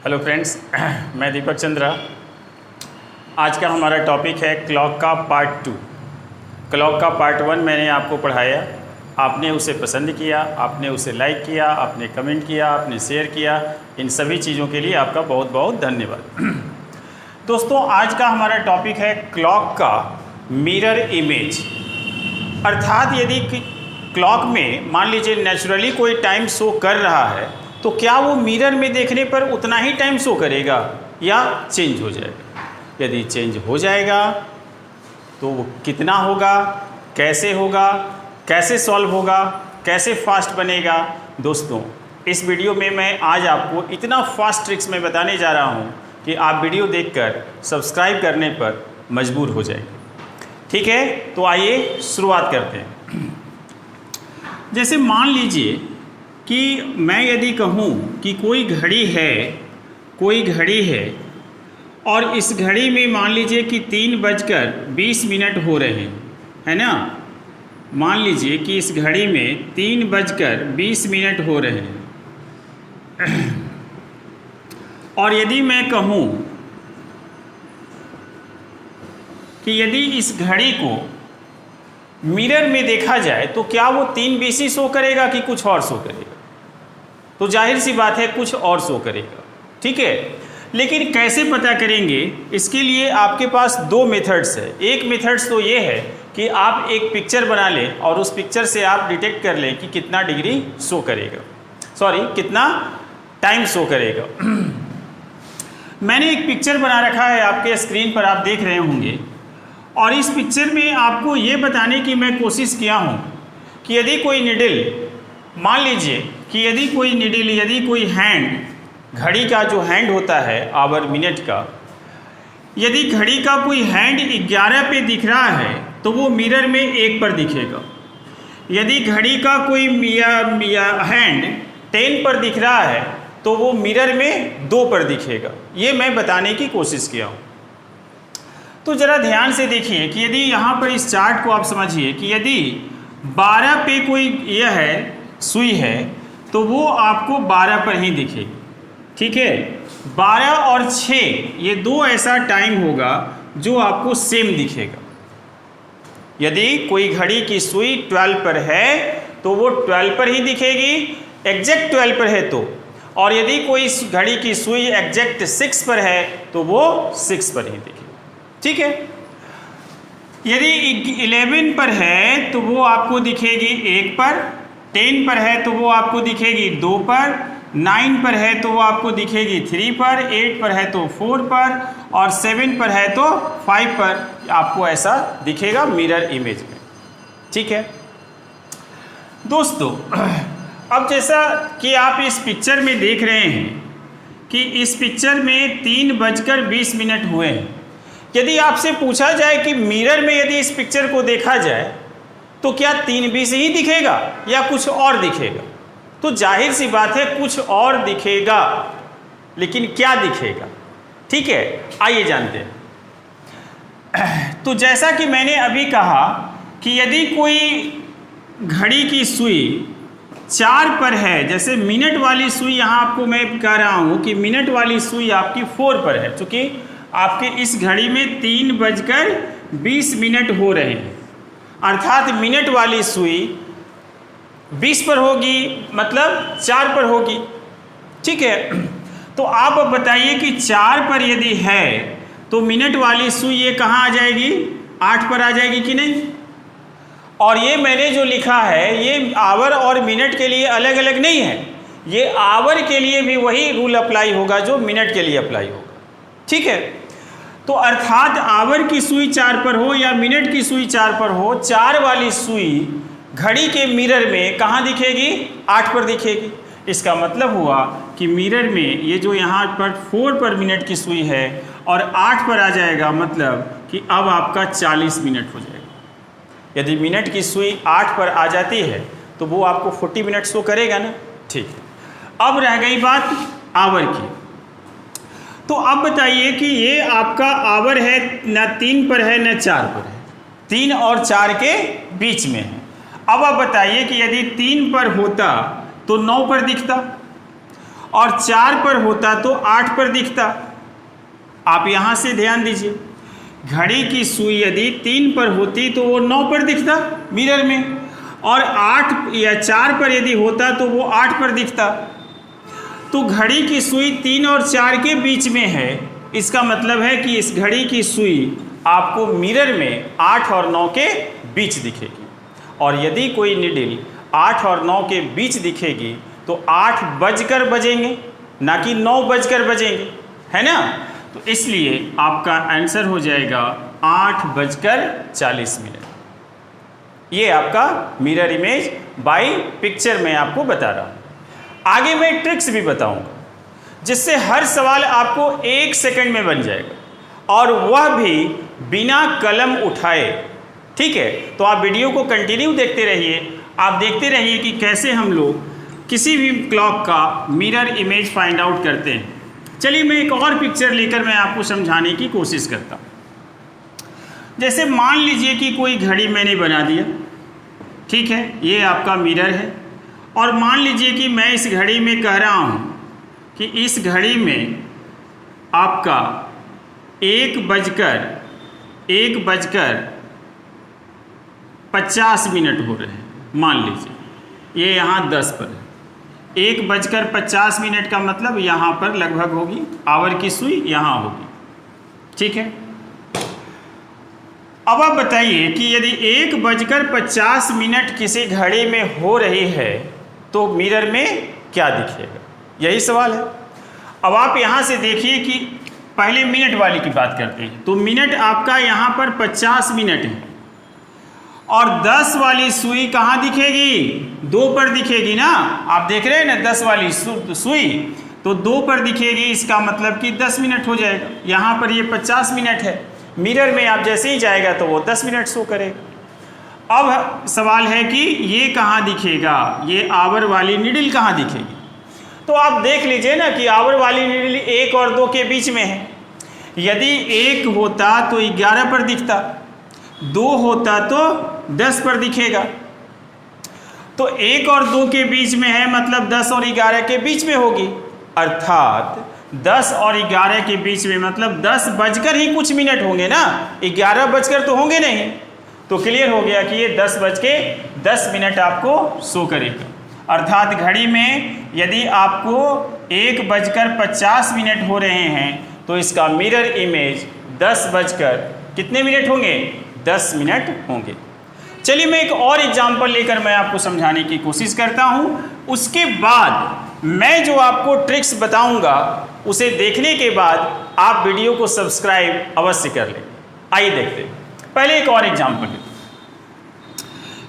Hello friends, मैं दीपक चंद्रा। आज का हमारा टॉपिक है क्लॉक का पार्ट 2। क्लॉक का पार्ट 1 मैंने आपको पढ़ाया, आपने उसे पसंद किया, आपने उसे लाइक किया, आपने कमेंट किया, आपने शेयर किया। इन सभी चीज़ों के लिए आपका बहुत बहुत धन्यवाद। दोस्तों, आज का हमारा टॉपिक है क्लॉक का मिरर इमेज। अर्थात यदि क्लॉक में मान लीजिए नेचुरली कोई टाइम शो कर रहा है तो क्या वो मिरर में देखने पर उतना ही टाइम शो करेगा या चेंज हो जाएगा। यदि चेंज हो जाएगा तो वो कितना होगा, कैसे होगा, कैसे सॉल्व होगा, कैसे फास्ट बनेगा। दोस्तों, इस वीडियो में मैं आज आपको इतना फास्ट ट्रिक्स में बताने जा रहा हूँ कि आप वीडियो देखकर सब्सक्राइब करने पर मजबूर हो जाएंगे। ठीक है, तो आइए शुरुआत करते हैं। जैसे मान लीजिए कि मैं यदि कहूँ कि कोई घड़ी है और इस घड़ी में मान लीजिए कि 3:20 हो रहे हैं, है ना। मान लीजिए कि इस घड़ी में 3:20 हो रहे हैं और यदि मैं कहूँ कि यदि इस घड़ी को मिरर में देखा जाए तो क्या वो 3:20 शो करेगा कि कुछ और शो करेगा। तो जाहिर सी बात है कुछ और शो करेगा। ठीक है, लेकिन कैसे पता करेंगे, इसके लिए आपके पास दो मेथड्स है। एक मेथड्स तो ये है कि आप एक पिक्चर बना लें और उस पिक्चर से आप डिटेक्ट कर लें कि कितना डिग्री शो करेगा, कितना टाइम शो करेगा। मैंने एक पिक्चर बना रखा है, आपके स्क्रीन पर आप देख रहे होंगे, और इस पिक्चर में आपको ये बताने की मैं कोशिश किया हूँ कि यदि कोई निडल, मान लीजिए कि यदि कोई हैंड, घड़ी का जो हैंड होता है आवर मिनट का, यदि घड़ी का कोई हैंड 11 पे दिख रहा है तो वो मिरर में 1 पर दिखेगा। यदि घड़ी का कोई हैंड 10 पर दिख रहा है तो वो मिरर में 2 पर दिखेगा। ये मैं बताने की कोशिश किया हूँ। तो ज़रा ध्यान से देखिए कि यदि यहाँ पर इस चार्ट को आप समझिए कि यदि 12 पे कोई यह है सुई है तो वो आपको 12 पर ही दिखेगी। ठीक है, 12 और 6 ये दो ऐसा टाइम होगा जो आपको सेम दिखेगा। यदि कोई घड़ी की सुई 12 पर है तो वो 12 पर ही दिखेगी, एग्जैक्ट 12 पर है तो। और यदि कोई घड़ी की सुई एग्जैक्ट 6 पर है तो वो 6 पर ही दिखेगी। ठीक है, यदि 11 पर है तो वो आपको दिखेगी 1 पर, 10 पर है तो वो आपको दिखेगी 2 पर, 9 पर है तो वो आपको दिखेगी 3 पर, 8 पर है तो 4 पर, और 7 पर है तो 5 पर आपको ऐसा दिखेगा मिरर इमेज में। ठीक है दोस्तों, अब जैसा कि आप इस पिक्चर में देख रहे हैं कि इस पिक्चर में 3:20 हुए हैं। यदि आपसे पूछा जाए कि मिरर में यदि इस पिक्चर को देखा जाए तो क्या 3:20 ही दिखेगा या कुछ और दिखेगा, तो जाहिर सी बात है कुछ और दिखेगा, लेकिन क्या दिखेगा। ठीक है, आइए जानते हैं। तो जैसा कि मैंने अभी कहा कि यदि कोई घड़ी की सुई 4 पर है, जैसे मिनट वाली सुई, यहाँ आपको मैं कह रहा हूँ कि मिनट वाली सुई आपकी 4 पर है, क्योंकि आपके इस घड़ी में 3:20 हो रहे हैं, अर्थात मिनट वाली सुई 20 पर होगी, मतलब 4 पर होगी। ठीक है, तो आप अब बताइए कि 4 पर यदि है तो मिनट वाली सुई ये कहाँ आ जाएगी, 8 पर आ जाएगी कि नहीं। और ये मैंने जो लिखा है ये आवर और मिनट के लिए अलग अलग नहीं है, ये आवर के लिए भी वही रूल अप्लाई होगा जो मिनट के लिए अप्लाई होगा। ठीक है, तो अर्थात आवर की सुई 4 पर हो या मिनट की सुई 4 पर हो, 4 वाली सुई घड़ी के मिरर में कहाँ दिखेगी, 8 पर दिखेगी। इसका मतलब हुआ कि मिरर में ये जो यहाँ पर 4 पर मिनट की सुई है और 8 पर आ जाएगा, मतलब कि अब आपका 40 मिनट हो जाएगा। यदि मिनट की सुई 8 पर आ जाती है तो वो आपको 40 मिनट शो करेगा ना। ठीक है, अब रह गई बात आवर की। तो अब बताइए कि ये आपका आवर है, ना 3 पर है ना 4 पर है, 3 और 4 के बीच में है। अब आप बताइए कि यदि 3 पर होता तो 9 पर दिखता, और 4 पर होता तो 8 पर दिखता। आप यहाँ से ध्यान दीजिए, घड़ी की सुई यदि 3 पर होती तो वो 9 पर दिखता मिरर में, और 8 या 4 पर यदि होता तो वो 8 पर दिखता। तो घड़ी की सुई 3 और 4 के बीच में है, इसका मतलब है कि इस घड़ी की सुई आपको मिरर में 8 और 9 के बीच दिखेगी। और यदि कोई निडिल 8 और 9 के बीच दिखेगी तो 8 बजकर बजेंगे, ना कि 9 बजकर बजेंगे, है ना। तो इसलिए आपका आंसर हो जाएगा 8:40। ये आपका मिरर इमेज बाय पिक्चर में आपको बता रहा हूँ। आगे मैं ट्रिक्स भी बताऊंगा जिससे हर सवाल आपको 1 सेकंड में बन जाएगा, और वह भी बिना कलम उठाए। ठीक है, तो आप वीडियो को कंटिन्यू देखते रहिए। आप देखते रहिए कि कैसे हम लोग किसी भी क्लॉक का मिरर इमेज फाइंड आउट करते हैं। चलिए मैं एक और पिक्चर लेकर मैं आपको समझाने की कोशिश करता हूँ। जैसे मान लीजिए कि कोई घड़ी मैंने बना दिया, ठीक है, ये आपका मिरर है, और मान लीजिए कि मैं इस घड़ी में कह रहा हूँ कि इस घड़ी में आपका 1:50 हो रहे हैं। मान लीजिए ये यहाँ 10 पर है, 1:50 का मतलब यहाँ पर लगभग होगी आवर की सुई यहाँ होगी। ठीक है, अब आप बताइए कि यदि 1:50 किसी घड़ी में हो रही है तो मिरर में क्या दिखेगा, यही सवाल है। अब आप यहाँ से देखिए कि पहले मिनट वाली की बात करते हैं, तो मिनट आपका यहाँ पर 50 मिनट है, और 10 वाली सुई कहाँ दिखेगी, 2 पर दिखेगी ना। आप देख रहे हैं ना 10 वाली सुई, तो 2 पर दिखेगी, इसका मतलब कि 10 मिनट हो जाएगा। यहाँ पर ये 50 मिनट है, मिरर में आप जैसे ही जाएगा तो वो 10 मिनट शो करेगा। अब सवाल है कि ये कहाँ दिखेगा, ये आवर वाली निडिल कहाँ दिखेगी। तो आप देख लीजिए ना कि आवर वाली निडिल 1 और 2 के बीच में है। यदि 1 होता तो 11 पर दिखता, 2 होता तो 10 पर दिखेगा। तो 1 और 2 के बीच में है, मतलब 10 और 11 के बीच में होगी, अर्थात 10 और 11 के बीच में मतलब 10 बजकर ही कुछ मिनट होंगे ना, 11 बजकर तो होंगे नहीं। तो क्लियर हो गया कि ये 10:10 आपको शो करेगा। अर्थात घड़ी में यदि आपको 1:50 हो रहे हैं तो इसका मिरर इमेज 10 बजकर कितने मिनट होंगे, 10 मिनट होंगे। चलिए मैं एक और एग्जाम्पल लेकर मैं आपको समझाने की कोशिश करता हूँ। उसके बाद मैं जो आपको ट्रिक्स बताऊंगा उसे देखने के बाद आप वीडियो को सब्सक्राइब अवश्य कर लें। आइए देखते हैं। पहले एक और एग्जाम्पल,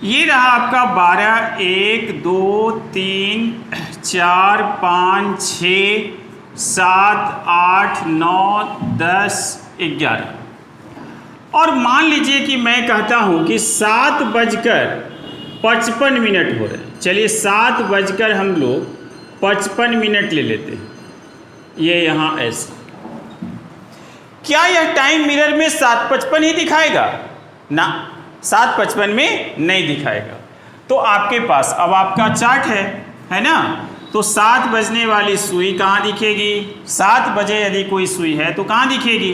ये रहा आपका 12, 1, 2, 3, 4, 5, 6, 7, 8, 9, 10, 11, और मान लीजिए कि मैं कहता हूं कि 7:55 हो रहे हैं। चलिए 7 हम लोग 55 ले लेते हैं, ये यहाँ ऐसे। क्या यह टाइम मिरर में 7:55 ही दिखाएगा ना, 7:55 में नहीं दिखाएगा। तो आपके पास अब आपका चार्ट है ना, तो 7 बजने वाली सुई कहाँ दिखेगी, 7 बजे यदि कोई सुई है तो कहाँ दिखेगी,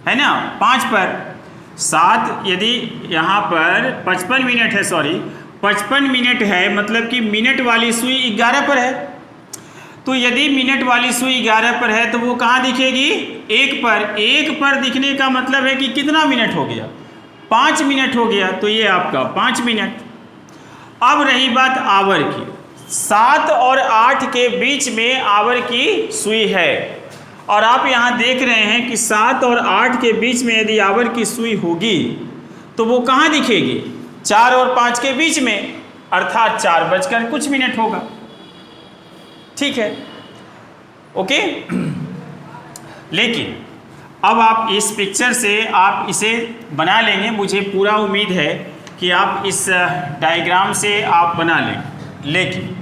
है ना, 5 पर। 7 यदि यहाँ पर 55 मिनट है, सॉरी 55 मिनट है, मतलब कि मिनट वाली सुई 11 पर है। तो यदि मिनट वाली सुई 11 पर है तो वो कहाँ दिखेगी, 1 पर। 1 पर दिखने का मतलब है कि कितना मिनट हो गया, 5 मिनट हो गया, तो ये आपका 5 मिनट। अब रही बात आवर की, 7 और 8 के बीच में आवर की सुई है, और आप यहाँ देख रहे हैं कि 7 और 8 के बीच में यदि आवर की सुई होगी तो वो कहाँ दिखेगी, 4 और 5 के बीच में, अर्थात 4 बजकर कुछ मिनट होगा। ठीक है, ओके। लेकिन अब आप इस पिक्चर से आप इसे बना लेंगे, मुझे पूरा उम्मीद है कि आप इस डायग्राम से आप बना लेंगे। लेकिन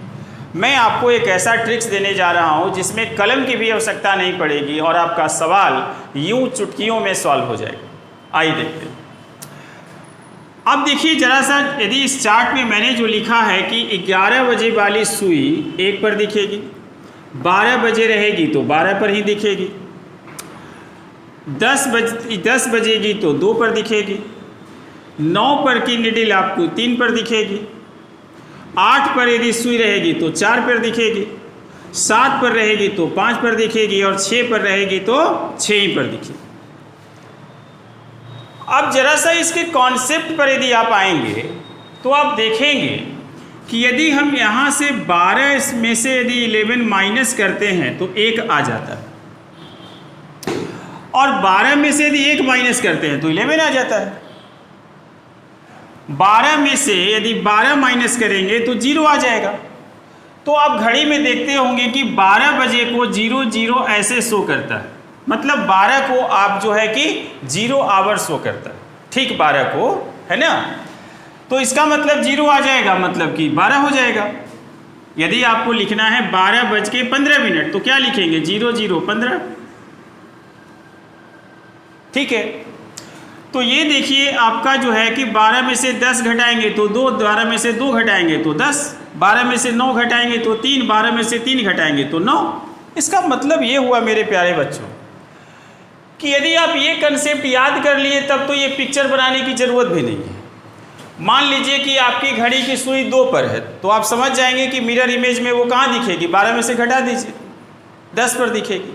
मैं आपको एक ऐसा ट्रिक्स देने जा रहा हूं जिसमें कलम की भी आवश्यकता नहीं पड़ेगी और आपका सवाल यूं चुटकियों में सॉल्व हो जाएगा। आइए देखते हैं। अब देखिए जरा सा, यदि इस चार्ट में मैंने जो लिखा है कि 11 बजे वाली सुई 1 पर दिखेगी, 12 बजे रहेगी तो 12 पर ही दिखेगी, 10 बजेगी तो 2 पर दिखेगी, 9 पर की निडिल आपको 3 पर दिखेगी, 8 पर यदि सुई रहेगी तो 4 पर दिखेगी, 7 पर रहेगी तो 5 पर दिखेगी और 6 पर रहेगी तो 6 ही पर दिखेगी। अब जरा सा इसके कॉन्सेप्ट पर यदि आप आएंगे तो आप देखेंगे कि यदि हम यहाँ से 12 में से यदि 11 माइनस करते हैं तो 1 आ जाता है, और 12 में से यदि 1 माइनस करते हैं तो 11 आ जाता है। 12 में से यदि 12 माइनस करेंगे तो 0 आ जाएगा। तो आप घड़ी में देखते होंगे कि 12 बजे को 00 ऐसे शो करता है, मतलब 12 को आप जो है कि 0 आवर शो करता है, ठीक 12 को, है ना। तो इसका मतलब 0 आ जाएगा, मतलब कि 12 हो जाएगा। यदि आपको लिखना है 12:15 तो क्या लिखेंगे? 00:15, ठीक है। तो ये देखिए आपका जो है कि 12 में से 10 घटाएंगे तो 2, 12 में से 2 घटाएंगे तो 10, 12 में से 9 घटाएंगे तो 3, 12 में से 3 घटाएंगे तो 9। इसका मतलब ये हुआ मेरे प्यारे बच्चों कि यदि आप ये कंसेप्ट याद कर लिए तब तो ये पिक्चर बनाने की ज़रूरत भी नहीं है। मान लीजिए कि आपकी घड़ी की सुई 2 पर है तो आप समझ जाएंगे कि मिरर इमेज में वो कहाँ दिखेगी? 12 में से घटा दीजिए, 10 पर दिखेगी।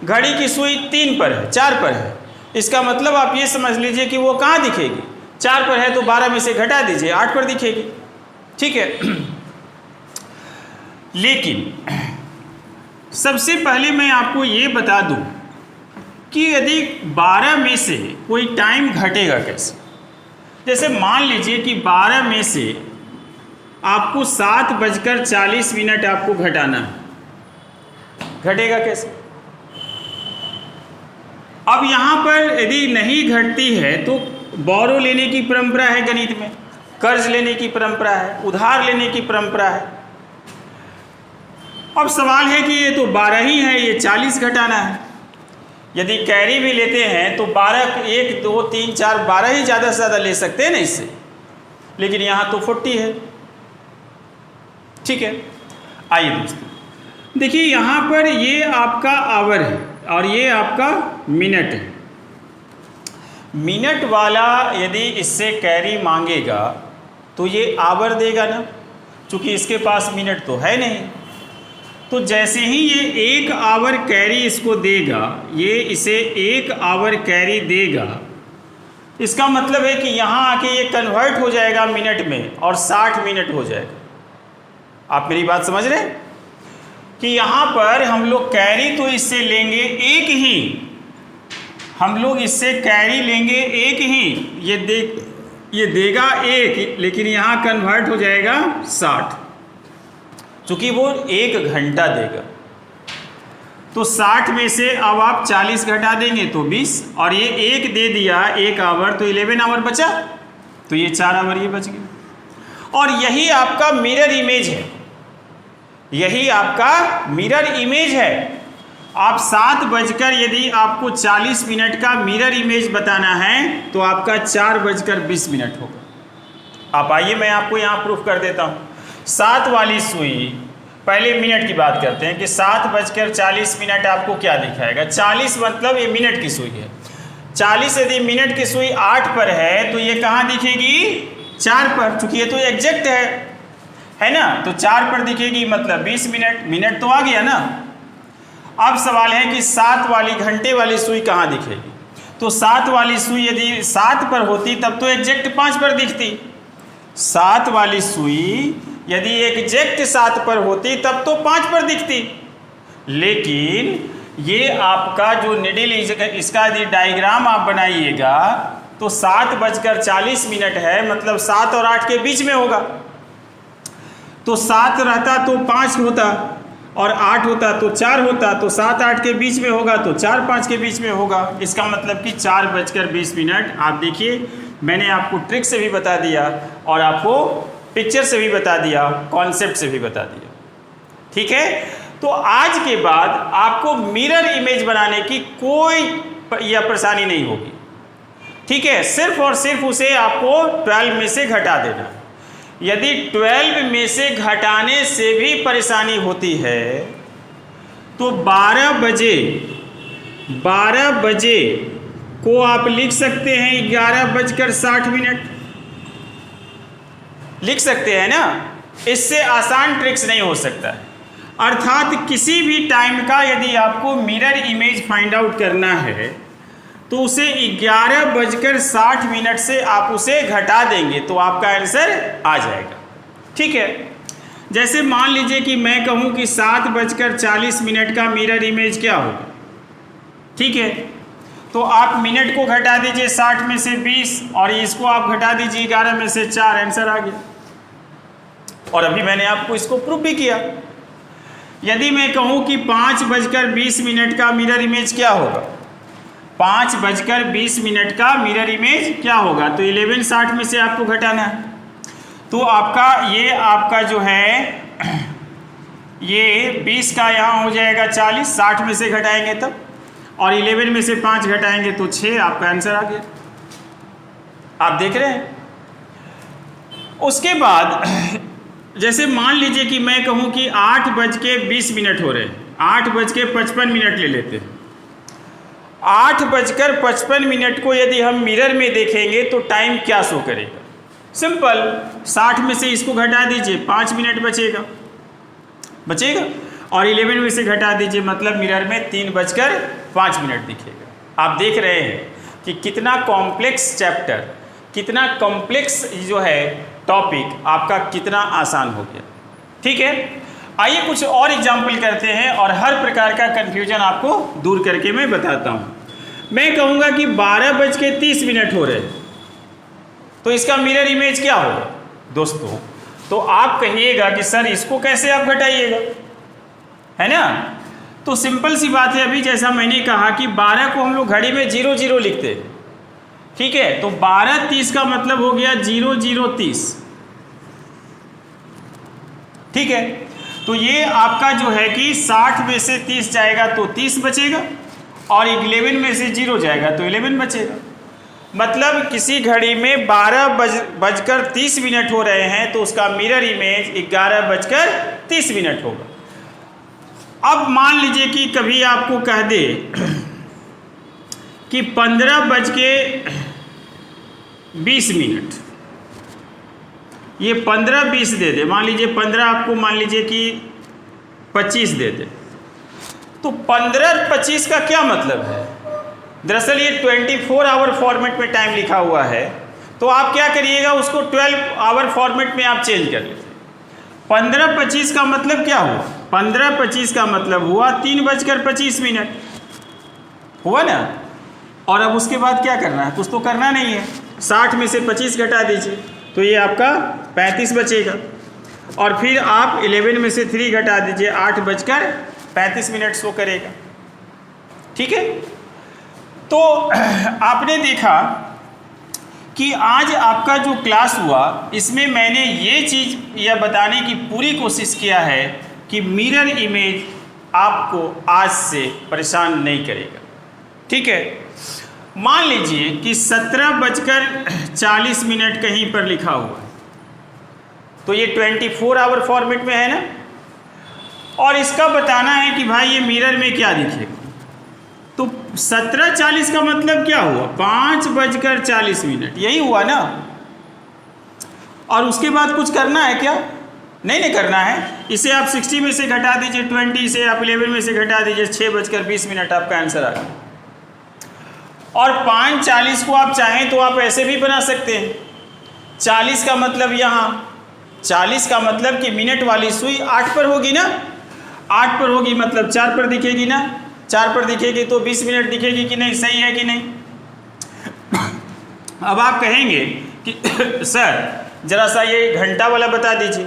घड़ी की सुई 3 पर है, 4 पर है, इसका मतलब आप ये समझ लीजिए कि वो कहाँ दिखेगी? 4 पर है तो 12 में से घटा दीजिए, 8 पर दिखेगी, ठीक है। लेकिन सबसे पहले मैं आपको ये बता दूं कि यदि 12 में से कोई टाइम घटेगा कैसे। जैसे मान लीजिए कि 12 में से आपको 7:40 आपको घटाना है, घटेगा कैसे? अब यहाँ पर यदि नहीं घटती है तो बोरो लेने की परंपरा है गणित में, कर्ज लेने की परंपरा है, उधार लेने की परंपरा है। अब सवाल है कि ये तो 12 ही है, ये 40 घटाना है। यदि कैरी भी लेते हैं तो 12, 1, 2, 3, 4, 12 ही ज़्यादा से ज़्यादा ले सकते हैं ना इससे, लेकिन यहाँ तो 40 है, ठीक है। आइए दोस्तों देखिए, यहाँ पर ये आपका आवर है और ये आपका मिनट है। मिनट वाला यदि इससे कैरी मांगेगा तो ये आवर देगा ना, क्योंकि इसके पास मिनट तो है नहीं। तो जैसे ही ये 1 आवर कैरी इसको देगा, ये इसे 1 आवर कैरी देगा, इसका मतलब है कि यहाँ आके ये कन्वर्ट हो जाएगा मिनट में और 60 मिनट हो जाएगा। आप मेरी बात समझ रहे हैं कि यहाँ पर हम लोग कैरी तो इससे लेंगे 1 ही, हम लोग इससे कैरी लेंगे 1 ही, ये देगा 1, लेकिन यहाँ कन्वर्ट हो जाएगा 60, क्योंकि वो 1 घंटा देगा। तो 60 में से अब आप 40 घटा देंगे तो 20, और ये 1 दे दिया 1 आवर तो 11 आवर बचा, तो ये 4 आवर ये बच गए। और यही आपका मिरर इमेज है, यही आपका मिरर इमेज है। आप 7 बजकर यदि आपको 40 मिनट का मिरर इमेज बताना है तो आपका 4:20 होगा। आप आइए मैं आपको यहाँ प्रूफ कर देता हूँ। 7 वाली सुई, पहले मिनट की बात करते हैं कि 7:40 आपको क्या दिखाएगा? 40 मतलब ये मिनट की सुई है। 40 यदि मिनट की सुई 8 पर है तो ये कहाँ दिखेगी? 4 पर, चूंकि ये तो एग्जैक्ट है ना, तो 4 पर दिखेगी, मतलब 20 मिनट, मिनट तो आ गया ना। अब सवाल है कि 7 वाली घंटे वाली सुई कहाँ दिखेगी? तो 7 वाली सुई यदि 7 पर होती तब तो एग्जैक्ट 5 पर दिखती। 7 वाली सुई यदि एग्जैक्ट 7 पर होती तब तो 5 पर दिखती। लेकिन ये आपका जो निडिल, इसका यदि डायग्राम आप बनाइएगा तो 7:40 है, मतलब 7 और 8 के बीच में होगा। तो 7 रहता तो 5 होता, और 8 होता तो 4 होता, तो 7 8 के बीच में होगा तो 4 5 के बीच में होगा। इसका मतलब कि 4:20। आप देखिए मैंने आपको ट्रिक से भी बता दिया और आपको पिक्चर से भी बता दिया, कॉन्सेप्ट से भी बता दिया, ठीक है। तो आज के बाद आपको मिरर इमेज बनाने की कोई यह परेशानी नहीं होगी, ठीक है। सिर्फ और सिर्फ उसे आपको 12 में से घटा देना। यदि 12 में से घटाने से भी परेशानी होती है तो 12 बजे को आप लिख सकते हैं 11:60 लिख सकते हैं ना। इससे आसान ट्रिक्स नहीं हो सकता। अर्थात किसी भी टाइम का यदि आपको मिरर इमेज फाइंड आउट करना है तो उसे 11:60 से आप उसे घटा देंगे तो आपका आंसर आ जाएगा। ठीक है, जैसे मान लीजिए कि मैं कहूं कि 7:40 का मिरर इमेज क्या होगा। ठीक है, तो आप मिनट को घटा दीजिए 60 में से 20 और इसको आप घटा दीजिए 11 में से 4, आंसर आ गया। और अभी मैंने आपको इसको प्रूफ भी किया। यदि मैं कहूं कि 5:20 का मिरर इमेज क्या होगा, 5:20 का मिरर इमेज क्या होगा, तो 11:60 में से आपको घटाना है। तो आपका जो है ये 20 का यहाँ हो जाएगा 40, 60 में से घटाएंगे तब, और 11 में से 5 घटाएंगे तो 6, आपका आंसर आ गया। आप देख रहे हैं। उसके बाद जैसे मान लीजिए कि मैं कहूँ कि 8:20 हो रहे हैं, 8:55 ले लेते हैं। 8:55 को यदि हम मिरर में देखेंगे तो टाइम क्या शो करेगा। सिंपल, 60 में से इसको घटा दीजिए, 5 मिनट बचेगा और 11 में से घटा दीजिए, मतलब मिरर में 3:05 दिखेगा। आप देख रहे हैं कि कितना कॉम्प्लेक्स चैप्टर, कितना कॉम्प्लेक्स जो है टॉपिक आपका कितना आसान हो गया। ठीक है, आइए कुछ और एग्जाम्पल करते हैं और हर प्रकार का कन्फ्यूजन आपको दूर करके मैं बताता हूँ। मैं कहूँगा कि 12:30 हो रहे हैं, तो इसका मिरर इमेज क्या होगा दोस्तों। तो आप कहिएगा कि सर इसको कैसे आप घटाइएगा, है ना। तो सिंपल सी बात है, अभी जैसा मैंने कहा कि 12 को हम लोग घड़ी में 00 लिखते हैं। ठीक है, तो 12:30 का मतलब हो गया 00:30। ठीक है, तो ये आपका जो है कि 60 में से 30 जाएगा तो 30 बचेगा और 11 में से 0 जाएगा तो 11 बचेगा। मतलब किसी घड़ी में 12:30 हो रहे हैं तो उसका मिरर इमेज 11:30 होगा। अब मान लीजिए कि कभी आपको कह दे कि 15:20, ये 15-20 दे दे, मान लीजिए 15 आपको मान लीजिए कि 25 दे दे, तो 15-25 का क्या मतलब है। दरअसल ये 24 आवर फॉर्मेट में टाइम लिखा हुआ है, तो आप क्या करिएगा, उसको 12 आवर फॉर्मेट में आप चेंज कर लीजिए। 15-25 का मतलब क्या हुआ, 15-25 का मतलब हुआ 3:25 हुआ ना। और अब उसके बाद क्या करना है, कुछ तो करना नहीं है। 60 में से 25 घटा दीजिए तो ये आपका 35 बचेगा, और फिर आप 11 में से 3 घटा दीजिए, 8:35 शो करेगा। ठीक है, तो आपने देखा कि आज आपका जो क्लास हुआ इसमें मैंने ये चीज़ यह बताने की पूरी कोशिश किया है कि मिरर इमेज आपको आज से परेशान नहीं करेगा। ठीक है, मान लीजिए कि 17:40 कहीं पर लिखा हुआ है, तो ये 24 आवर फॉर्मेट में है ना, और इसका बताना है कि भाई ये मिरर में क्या दिखेगा। तो 17:40 का मतलब क्या हुआ, 5:40, यही हुआ ना। और उसके बाद कुछ करना है क्या, नहीं करना है। इसे आप 60 में से घटा दीजिए 20, इसे आप 11 में से घटा दीजिए 6:20, आपका आंसर आ गया। और 5:40 को आप चाहें तो आप ऐसे भी बना सकते हैं। 40 का मतलब यहाँ, 40 का मतलब कि मिनट वाली सुई 8 पर होगी ना, 8 पर होगी मतलब 4 पर दिखेगी ना, 4 पर दिखेगी तो 20 मिनट दिखेगी कि नहीं, सही है कि नहीं। अब आप कहेंगे कि सर जरा सा ये घंटा वाला बता दीजिए।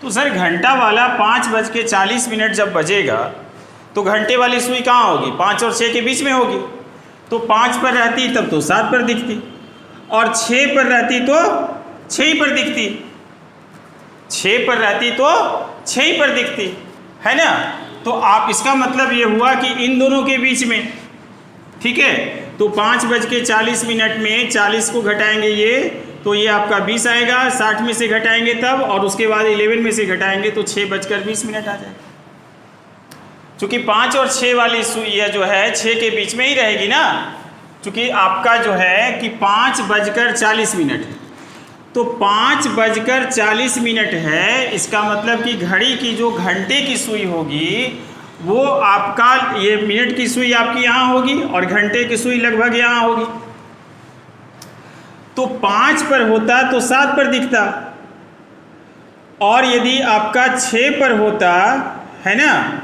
तो सर घंटा वाला 5:40 जब बजेगा तो घंटे वाली सुई कहाँ होगी, 5 और 6 के बीच में होगी। तो 5 पर रहती तब तो 7 पर दिखती, और 6 पर रहती तो 6 पर दिखती, 6 पर रहती तो 6 पर दिखती, है ना। तो आप इसका मतलब ये हुआ कि इन दोनों के बीच में, ठीक है। तो 5:40 में 40 को घटाएंगे ये, तो ये आपका 20 आएगा, 60 में से घटाएंगे तब, और उसके बाद 11 में से घटाएंगे तो 6:20 आ जाएगा। चूँकि 5 और 6 वाली सुई जो है 6 के बीच में ही रहेगी ना, चूँकि आपका जो है कि 5:40 है, तो 5:40 है, इसका मतलब कि घड़ी की जो घंटे की सुई होगी वो आपका, ये मिनट की सुई आपकी यहाँ होगी और घंटे की सुई लगभग यहाँ होगी। तो 5 पर होता तो 7 पर दिखता, और यदि आपका 6 पर होता है ना,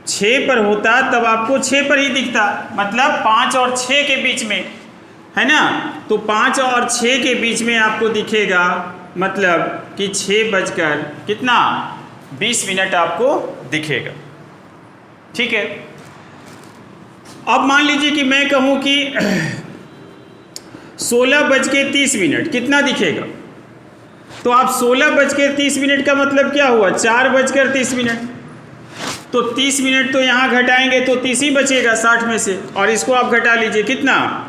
6 पर होता तब आपको 6 पर ही दिखता, मतलब 5 और 6 के बीच में है ना। तो 5 और 6 के बीच में आपको दिखेगा, मतलब कि 6:20 आपको दिखेगा। ठीक है। अब मान लीजिए कि मैं कहूँ कि 16:30 कितना दिखेगा, तो आप 16:30 का मतलब क्या हुआ, 4:30। तो 30 मिनट तो यहाँ घटाएंगे तो 30 ही बचेगा 60 में से, और इसको आप घटा लीजिए, कितना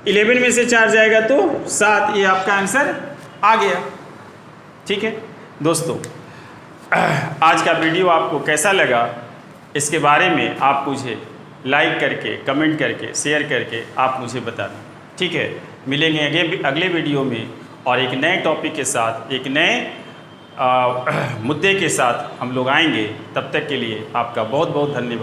11 में से 4 जाएगा तो 7। ये आपका आंसर आ गया। ठीक है दोस्तों, आज का वीडियो आपको कैसा लगा, इसके बारे में आप मुझे लाइक करके, कमेंट करके, शेयर करके आप मुझे बताना। ठीक है, मिलेंगे अगले वीडियो में और एक नए टॉपिक के साथ, एक नए मुद्दे के साथ हम लोग आएंगे। तब तक के लिए आपका बहुत बहुत धन्यवाद।